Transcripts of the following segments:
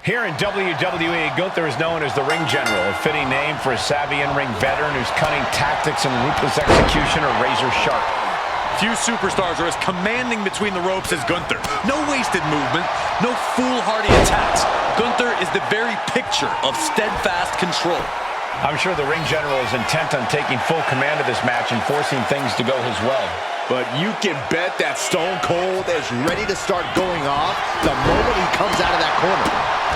Here in WWE, Gunther is known as the Ring General, a fitting name for a savvy in-ring veteran whose cunning tactics and ruthless execution are razor sharp. Few superstars are as commanding between the ropes as Gunther. No wasted movement, no foolhardy attacks. Gunther is the very picture of steadfast control. I'm sure the Ring General is intent on taking full command of this match and forcing things to go his way. But you can bet that Stone Cold is ready to start going off the moment he comes out of that corner.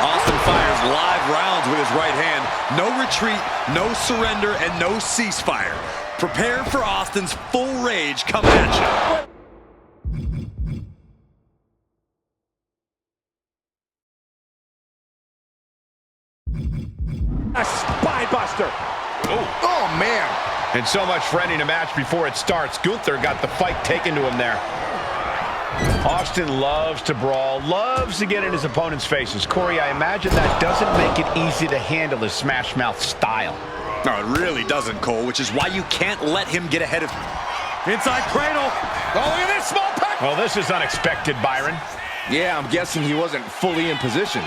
Austin fires live rounds with his right hand. No retreat, no surrender, and no ceasefire. Prepare for Austin's full rage coming at you. A spine buster. Oh, man. And so much for ending a match before it starts. Gunther got the fight taken to him there. Austin loves to brawl, loves to get in his opponent's faces. Corey, I imagine that doesn't make it easy to handle his smash mouth style. No, it really doesn't, Cole, which is why you can't let him get ahead of... Inside cradle. Oh, look at this small pack. Well, this is unexpected, Byron. Yeah, I'm guessing he wasn't fully in position.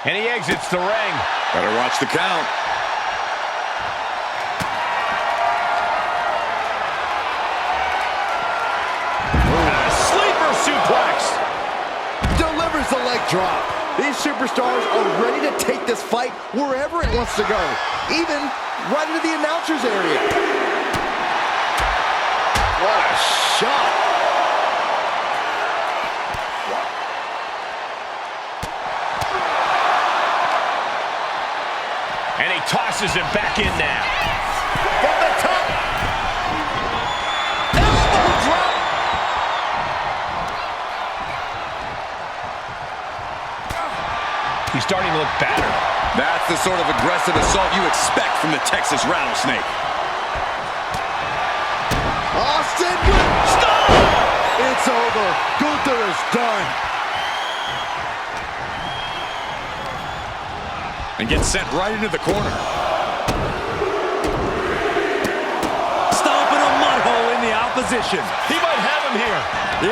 And he exits the ring. Better watch the count. A sleeper suplex. Delivers the leg drop. These superstars are ready to take this fight wherever it wants to go, even right into the announcer's area. What a shot. And he tosses him back in now. From the top. Elbow drop. He's starting to look battered. That's the sort of aggressive assault you expect from the Texas Rattlesnake. Austin with stop. It's over. Gunther is done. And gets sent right into the corner. Stomping a mud hole in the opposition. He might have him here.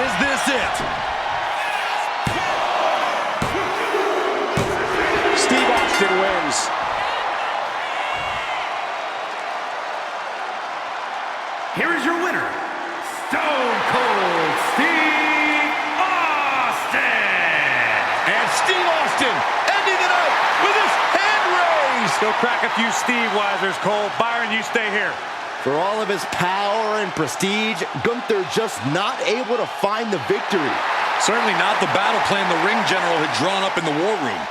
Is this it? Steve Austin wins. Here is your winner, Stone Cold Steve Austin. And Steve Austin ending the night with his hand raised. Go crack a few Steve Weisers, Cole. Byron, you stay here. For all of his power and prestige, Gunther just not able to find the victory. Certainly not the battle plan the Ring General had drawn up in the War Room.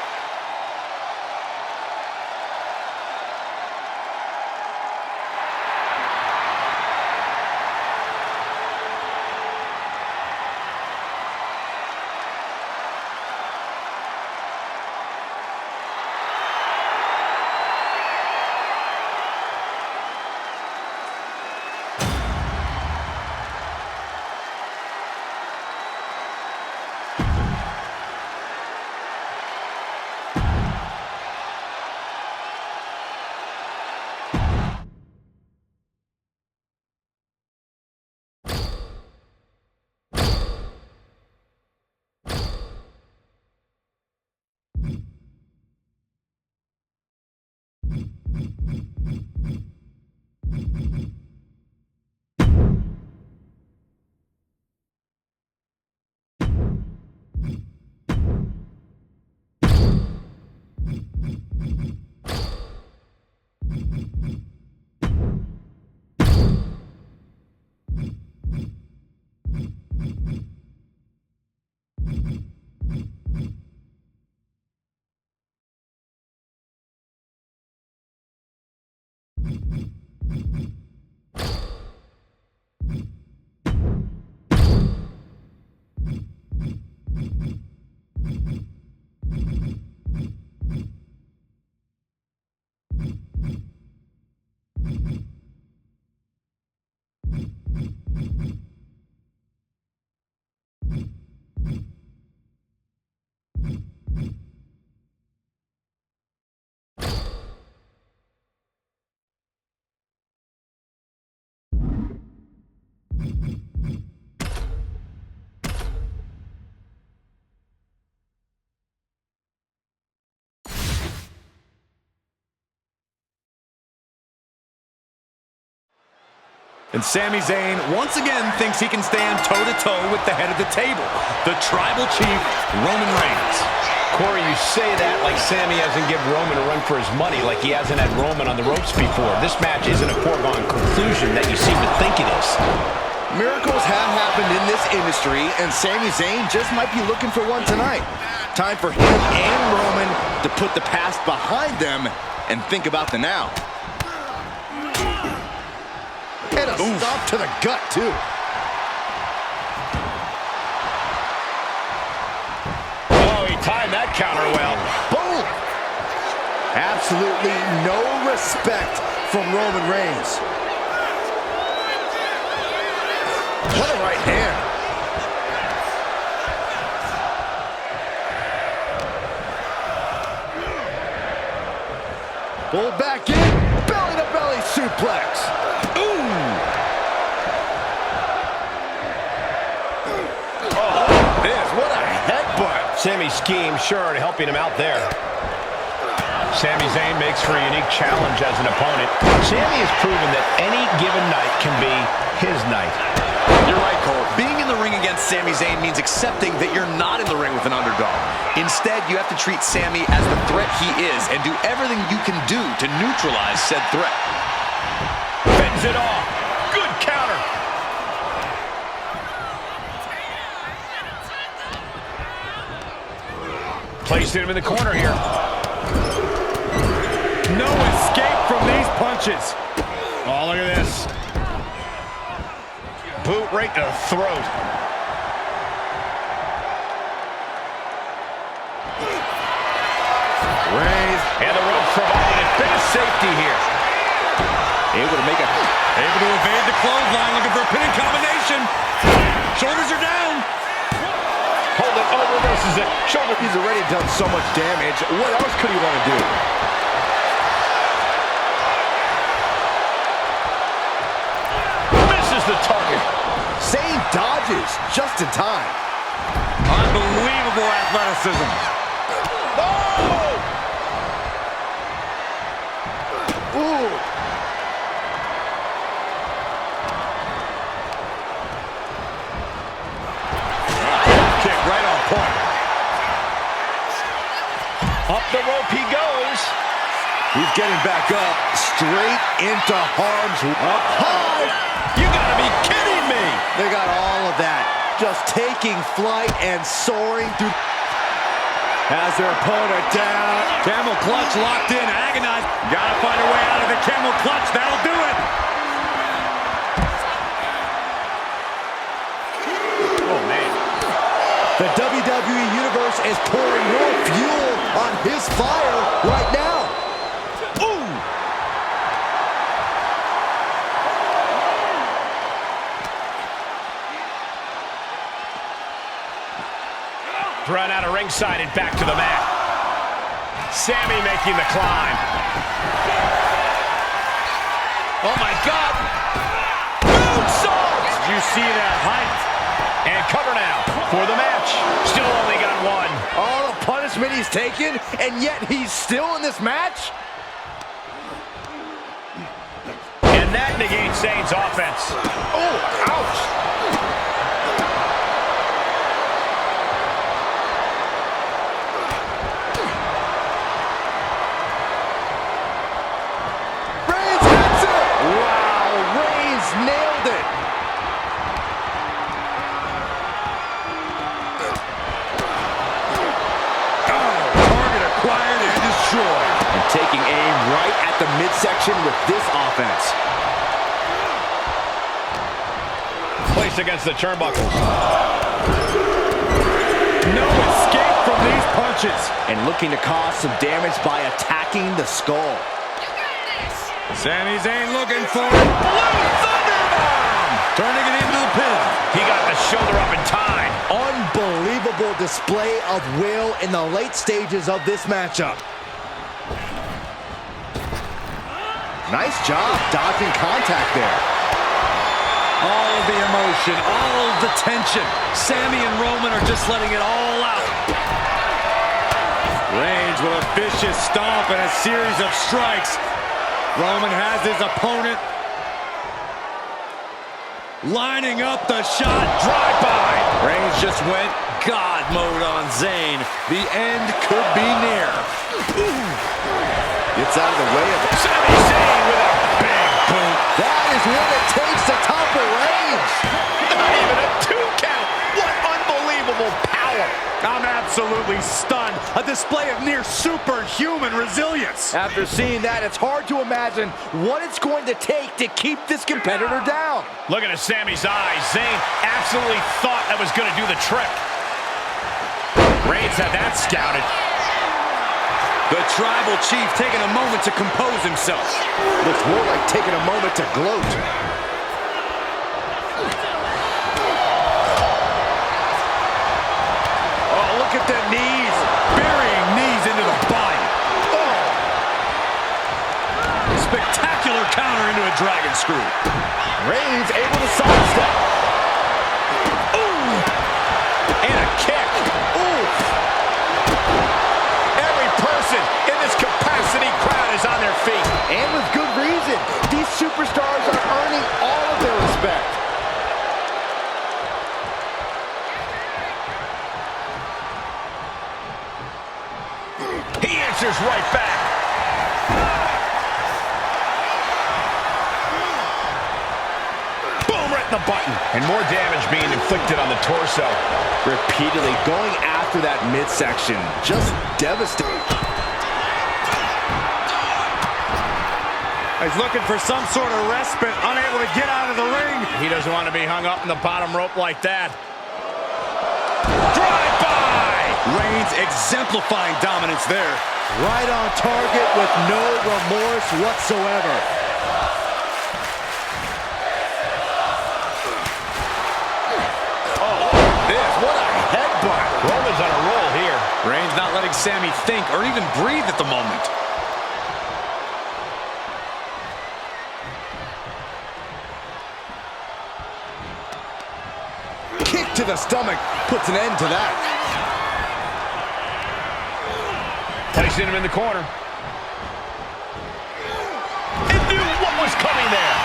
And Sami Zayn once again thinks he can stand toe-to-toe with the head of the table, the Tribal Chief, Roman Reigns. Corey, you say that like Sami hasn't given Roman a run for his money, like he hasn't had Roman on the ropes before. This match isn't a foregone conclusion that you seem to think it is. Miracles have happened in this industry, and Sami Zayn just might be looking for one tonight. Time for him and Roman to put the past behind them and think about the now. And a stop to the gut, too. Oh, he timed that counter well. Boom! Absolutely no respect from Roman Reigns. What a right hand. Pulled back in, belly-to-belly suplex. Ooh! What a headbutt. Sami's scheme sure helping him out there. Sami Zayn makes for a unique challenge as an opponent. Sami has proven that any given night can be his night. You're right, Cole. Being in the ring against Sami Zayn means accepting that you're not in the ring with an underdog. Instead, you have to treat Sami as the threat he is and do everything you can do to neutralize said threat. Fends it off. Good counter. Placing him in the corner here. No escape from these punches. Oh, look at this. Boot right to the throat. Reigns. And the rope providing a bit of safety here. Able to make it. Able to evade the clothesline, looking for a pinning combination. Shoulders are down. Hold it, oh, reverses it. Shoulder. He's already done so much damage. What else could he want to do? Misses the target. Zayn dodges just in time. Unbelievable athleticism. Oh! Ooh. Kick right on point. Up the rope he goes. He's getting back up, straight into harm's way. Up high. You gotta be kidding me. They got all of that. Just taking flight and soaring through. Has their opponent down. Camel clutch locked in, agonized. Gotta find a way out of the camel clutch. That'll do it. Oh, man. The WWE Universe is pouring more fuel on his fire right now. Ooh! Run out of ringside and back to the mat. Sami making the climb. Oh, my God. Moonsault! Did you see that height? And cover now for the match. Still only got one. All the punishment he's taken, and yet he's still in this match? And that negates Zayn's offense. Oh, ouch! Reigns hits it! Wow, Reigns nailed it! Target acquired and destroyed. And taking aim right at the midsection with this offense. Placed against the turnbuckles. No escape from these punches. And looking to cause some damage by attacking the skull. Sami Zayn looking for it. Blue Thunderbomb! Turning it into the pin. He got the shoulder up in time. Unbelievable display of will in the late stages of this matchup. Nice job dodging contact there. All of the emotion, all of the tension. Sami and Roman are just letting it all out. Reigns with a vicious stomp and a series of strikes. Roman has his opponent lining up the shot, drive-by. Reigns just went God mode on Zayn. The end could be near. Gets out of the way of it. Sami Zayn with a big boot. That is what it takes to topple Reigns. Not even a 2 count. What unbelievable power. I'm absolutely stunned. A display of near superhuman resilience. After seeing that, it's hard to imagine what it's going to take to keep this competitor down. Looking at Sami's eyes, Zayn absolutely thought that was going to do the trick. Reigns had that scouted. The tribal chief taking a moment to compose himself. Looks more like taking a moment to gloat. Oh, look at the knees. Burying knees into the body. Oh. Spectacular counter into a dragon screw. Reigns able to sidestep. Ooh. And a kick. Ooh. Every person in this capacity crowd is on their feet. And with good reason. These superstars are earning all of their respect. He answers right back. Boom, right in the button. And more damage being inflicted on the torso. Repeatedly going after that midsection. Just devastating. He's looking for some sort of respite, unable to get out of the ring. He doesn't want to be hung up in the bottom rope like that. Drive-by! Reigns exemplifying dominance there. Right on target with no remorse whatsoever. What a headbutt. Roman's on a roll here. Reigns not letting Sami think or even breathe at the moment. Kick to the stomach puts an end to that. Placing him in the corner. It knew what was coming there.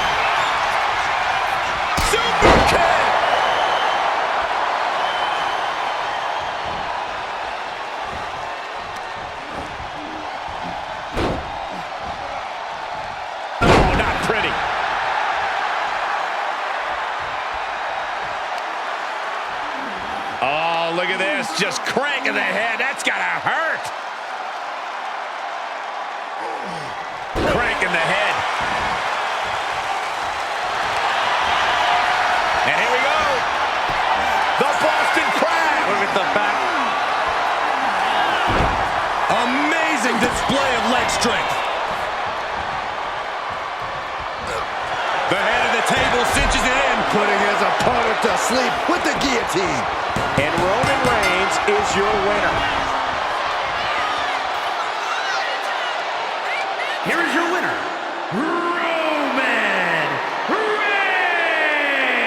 Super kick! Oh, not pretty. Oh, look at this. Just cranking the head. That's gotta hurt. Cranking the head. And here we go. The Boston Crab. Look at the back. Amazing display of leg strength. The head of the table cinches it in. Putting his opponent to sleep with the guillotine. And Roman Reigns is your winner. Here is your winner, Roman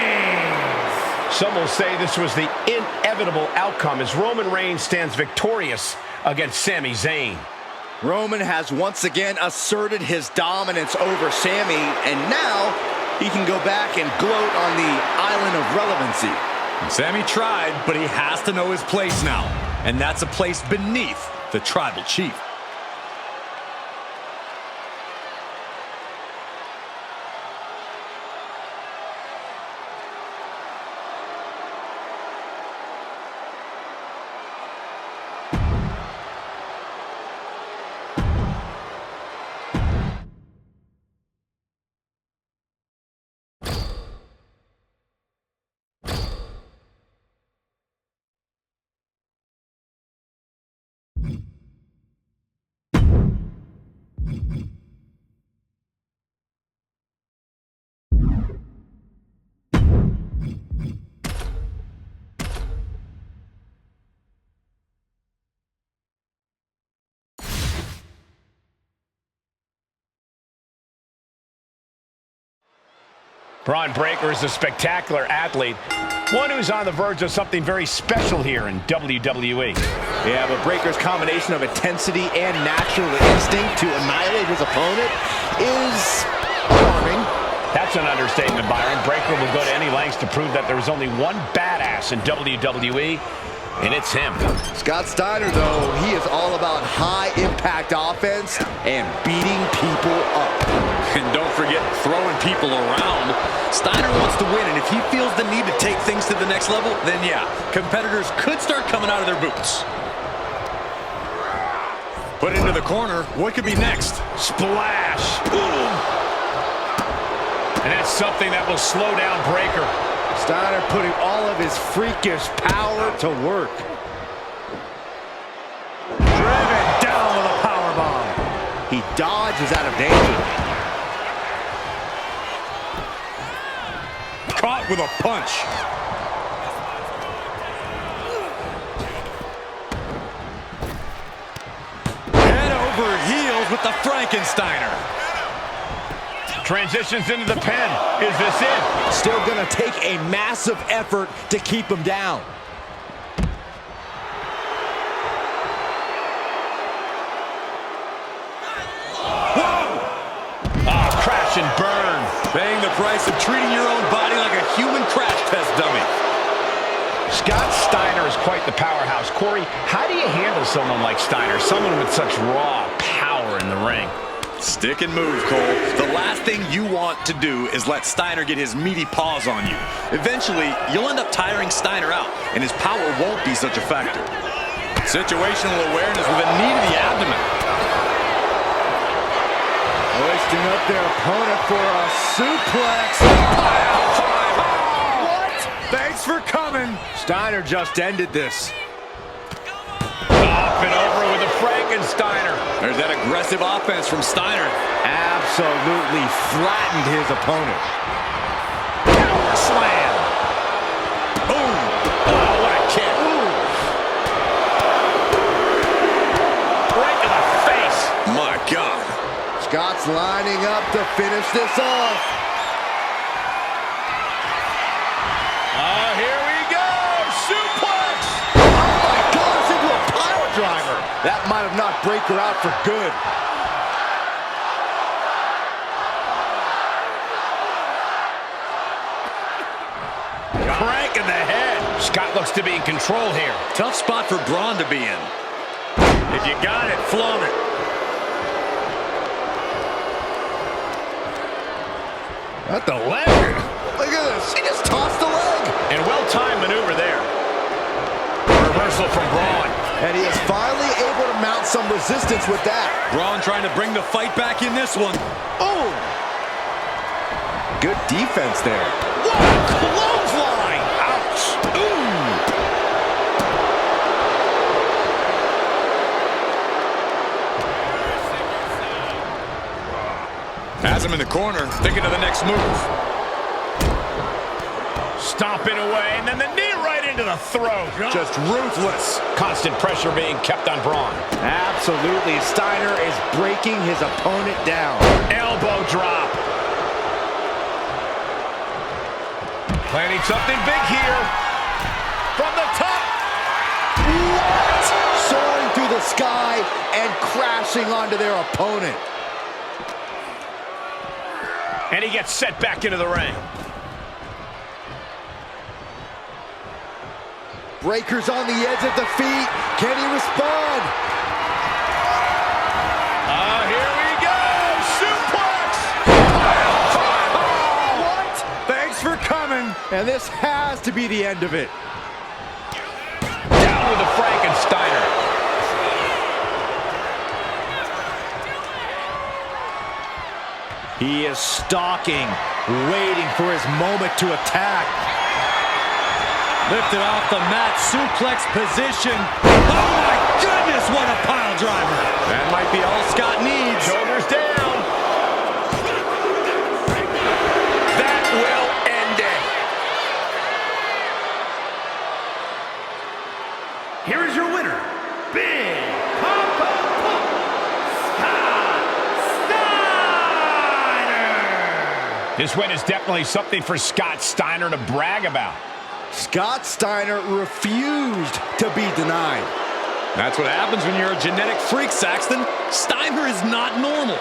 Reigns! Some will say this was the inevitable outcome as Roman Reigns stands victorious against Sami Zayn. Roman has once again asserted his dominance over Sami, and now he can go back and gloat on the island of relevancy. Sami tried, but he has to know his place now. And that's a place beneath the tribal chief. Braun Breaker is a spectacular athlete, one who's on the verge of something very special here in WWE. Yeah, but Breaker's combination of intensity and natural instinct to annihilate his opponent is charming. That's an understatement, Byron. Breakker will go to any lengths to prove that there is only one badass in WWE, and it's him. Scott Steiner, though, he is all about high-impact offense and beating people up. And don't forget throwing people around. Steiner wants to win, and if he feels the need to take things to the next level, then yeah, competitors could start coming out of their boots. Put into the corner. What could be next? Splash. Ooh. And that's something that will slow down Breakker. Steiner putting all of his freakish power to work. Driven down with a powerbomb. He dodges out of danger. Caught with a punch. Head over heels with the Frankensteiner. Transitions into the pen. Is this it? Still gonna take a massive effort to keep him down. Crash and burn. Paying the price of treating your own body like a human crash test dummy. Scott Steiner is quite the powerhouse. Corey, how do you handle someone like Steiner? Someone with such raw power in the ring. Stick and move, Cole. The last thing you want to do is let Steiner get his meaty paws on you. Eventually, you'll end up tiring Steiner out, and his power won't be such a factor. Situational awareness with a knee to the abdomen. Hoisting up their opponent for a suplex. What? Thanks for coming. Steiner just ended this. Up and over with a Frankensteiner. There's that aggressive offense from Steiner. Absolutely flattened his opponent. Power slam. Boom. Oh, what a kick. Right to the face. My God. Scott's lining up to finish this off. Here we go. Suplex. Oh my gosh, into a pile driver. That might have knocked Breakker out for good. Crank in the head. Scott looks to be in control here. Tough spot for Braun to be in. If you got it, flaunt it. At the leg. Look at this. He just tossed the leg. And well-timed maneuver there. Reversal from Braun. And he is finally able to mount some resistance with that. Braun trying to bring the fight back in this one. Oh! Good defense there. What a clothesline! Ouch! Ooh! Has him in the corner, thinking of the next move. Stomping away, and then the knee right into the throat. Just ruthless. Constant pressure being kept on Braun. Absolutely. Steiner is breaking his opponent down. Elbow drop. Planning something big here. From the top. What? Soaring through the sky and crashing onto their opponent. And he gets set back into the ring. Breakker's on the edge of defeat. Can he respond? Here we go. Suplex. What? Thanks for coming. And this has to be the end of it. Down with the Frankensteiner. He is stalking, waiting for his moment to attack. Lifted off the mat, suplex position. Oh my goodness, what a pile driver. That might be all Scott needs. Shoulders down. That will end it. Here is your winner, Big Papa Scott Steiner. This win is definitely something for Scott Steiner to brag about. Scott Steiner refused to be denied. That's what happens when you're a genetic freak, Saxton. Steiner is not normal.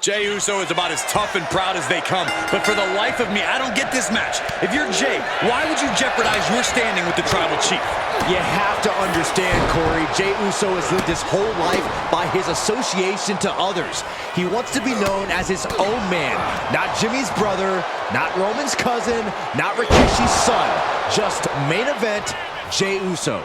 Jey Uso is about as tough and proud as they come, but for the life of me, I don't get this match. If you're Jey, why would you jeopardize your standing with the Tribal Chief? You have to understand, Corey, Jey Uso has lived his whole life by his association to others. He wants to be known as his own man, not Jimmy's brother, not Roman's cousin, not Rikishi's son. Just main event, Jey Uso.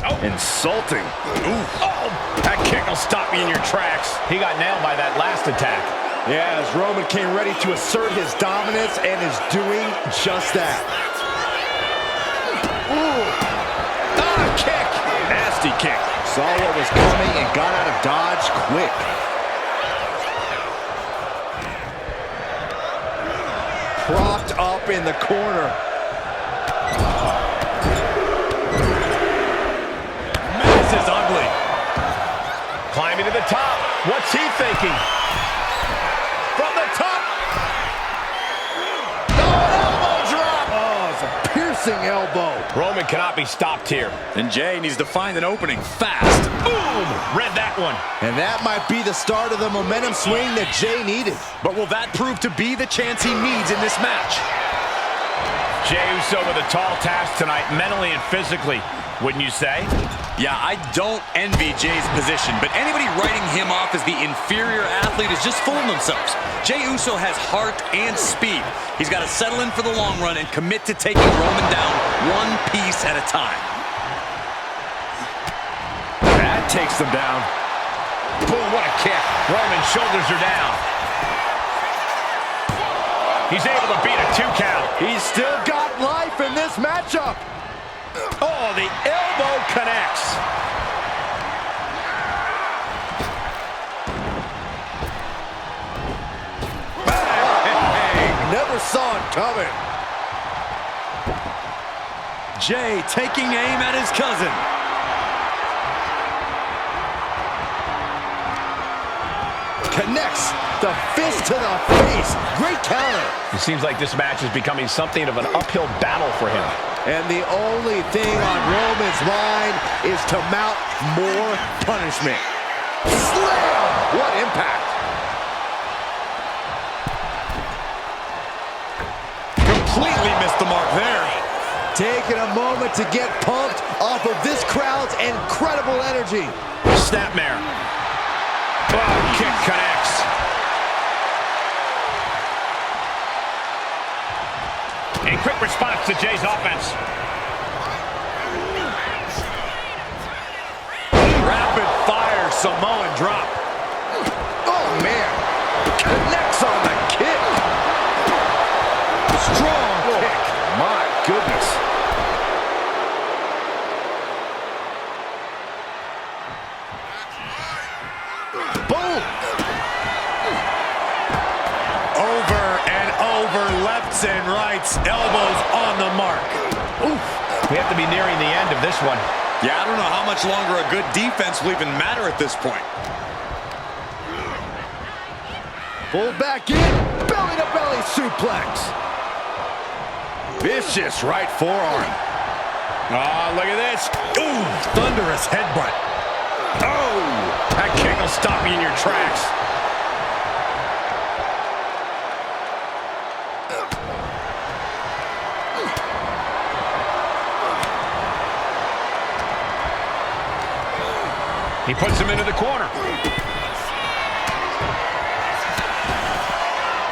Oh. Insulting. Ooh. Oh, that kick will stop you in your tracks. He got nailed by that last attack. Yeah, as Roman came ready to assert his dominance and is doing just that. Ooh. Ah, kick. Nasty kick. Saw what was coming and got out of dodge quick. Propped up in the corner. This is ugly. Climbing to the top. What's he thinking? From the top. Elbow drop. Oh, it's a piercing elbow. Roman cannot be stopped here. And Jey needs to find an opening fast. Boom! Read that one. And that might be the start of the momentum swing that Jey needed. But will that prove to be the chance he needs in this match? Jey Uso with a tall task tonight, mentally and physically, wouldn't you say? Yeah, I don't envy Jey's position, but anybody writing him off as the inferior athlete is just fooling themselves. Jey Uso has heart and speed. He's got to settle in for the long run and commit to taking Roman down one piece at a time. That takes them down. Boom, what a kick. Roman's shoulders are down. He's able to beat a 2 count. He's still got life in this matchup. Oh, the elbow connects. Bang! Never saw it coming. Jey taking aim at his cousin. Connects the fist to the face. Great counter. It seems like this match is becoming something of an uphill battle for him. And the only thing on Roman's mind is to mount more punishment. Slam! What impact! Completely missed the mark there. Taking a moment to get pumped off of this crowd's incredible energy. Snapmare. Oh, kick connects. A quick response to Jey's offense. Rapid fire Samoan drop. Oh, man. Connects on the kick. Strong kick. My goodness. Boom. Over and over, lefts and rights, elbows on the mark. Oof. We have to be nearing the end of this one. Yeah, I don't know how much longer a good defense will even matter at this point. Pulled back in, belly-to-belly suplex. Vicious right forearm. Oh, look at this. Ooh, thunderous headbutt. Oh, that kick will stop you in your tracks. He puts him into the corner.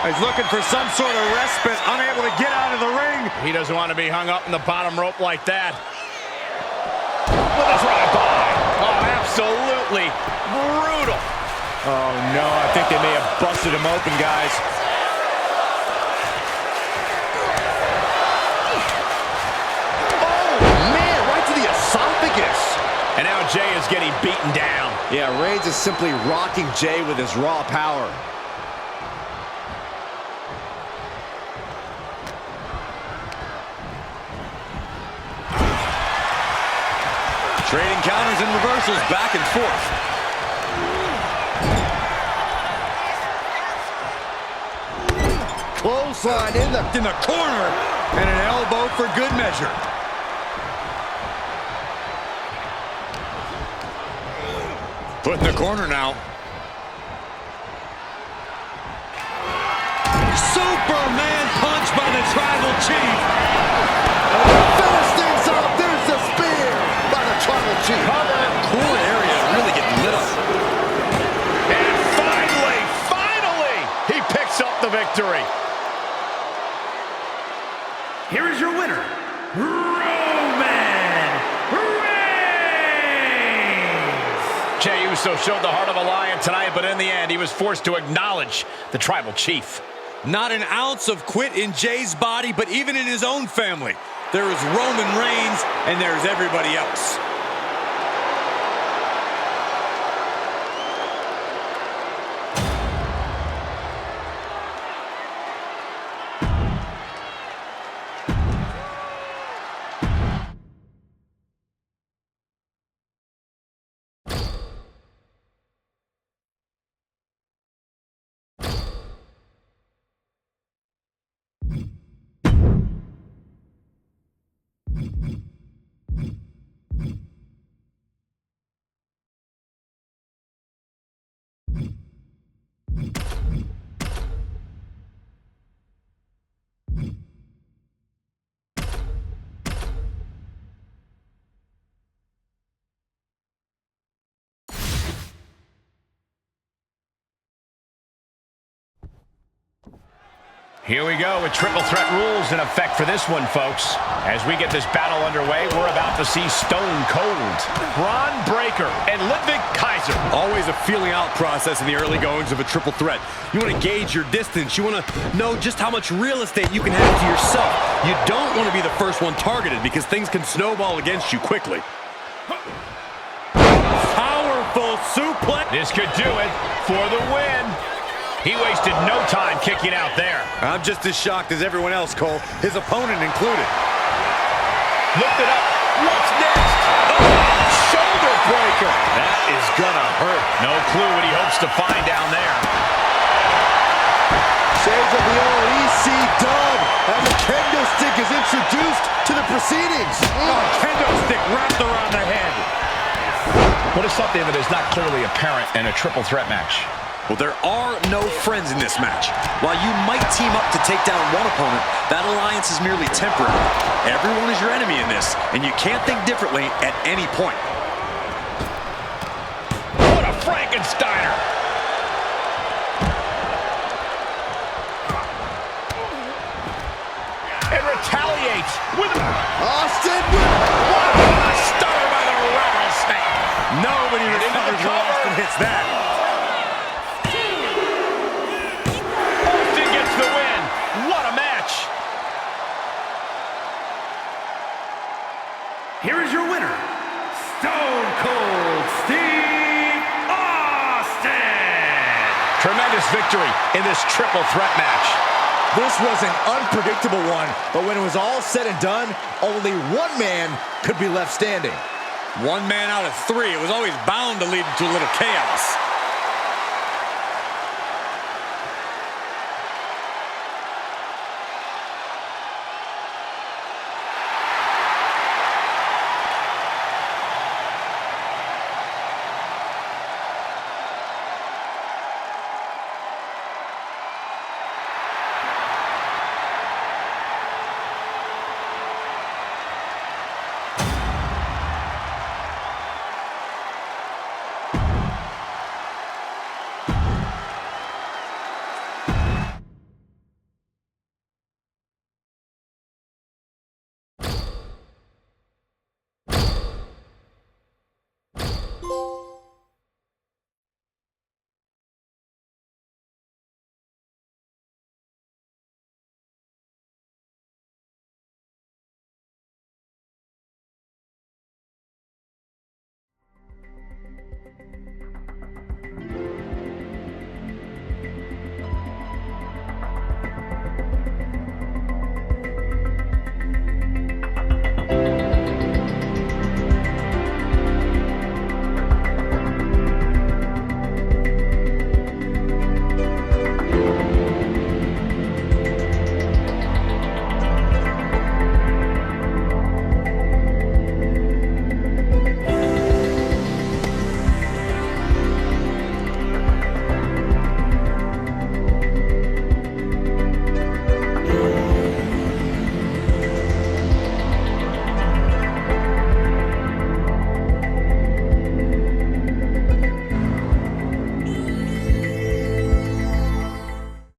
He's looking for some sort of respite, unable to get out of the ring. He doesn't want to be hung up in the bottom rope like that. With a drive-by. Oh, absolutely brutal. Oh, no, I think they may have busted him open, guys. Oh, man, right to the esophagus. And now Jey is getting beaten down. Yeah, Reigns is simply rocking Jey with his raw power. Trading counters and reversals back and forth. Clothesline in the corner, and an elbow for good measure. Put in the corner now. Superman punch by the Tribal Chief. Finish things off. There's the spear by the Tribal Chief. Cool area really getting lit up. And finally, he picks up the victory. Here is your winner, Roman Reigns. Jey Uso showed the heart of a lion tonight, but in the end, he was forced to acknowledge the Tribal Chief. Not an ounce of quit in Jey's body, but even in his own family, there is Roman Reigns and there's everybody else. Here we go with triple threat rules in effect for this one, folks. As we get this battle underway, we're about to see Stone Cold, Braun Breaker, and Ludwig Kaiser. Always a feeling out process in the early goings of a triple threat. You want to gauge your distance. You want to know just how much real estate you can have to yourself. You don't want to be the first one targeted because things can snowball against you quickly. Powerful suplex. This could do it for the win. He wasted no time kicking out there. I'm just as shocked as everyone else, Cole, his opponent included. Looked it up. What's next? Oh, shoulder breaker. That is gonna hurt. No clue what he hopes to find down there. Shades of the old EC dub as a kendo stick is introduced to the proceedings. Kendo stick wrapped around the head. What is something that is not clearly apparent in a triple threat match? Well, there are no friends in this match. While you might team up to take down one opponent, that alliance is merely temporary. Everyone is your enemy in this, and you can't think differently at any point. What a Frankensteiner! And retaliates with Austin what a stunner by the rattlesnake! Nobody recovers when Austin hits that. Here is your winner, Stone Cold Steve Austin. Tremendous victory in this triple threat match. This was an unpredictable one, but when it was all said and done, only one man could be left standing. One man out of three. It was always bound to lead to a little chaos.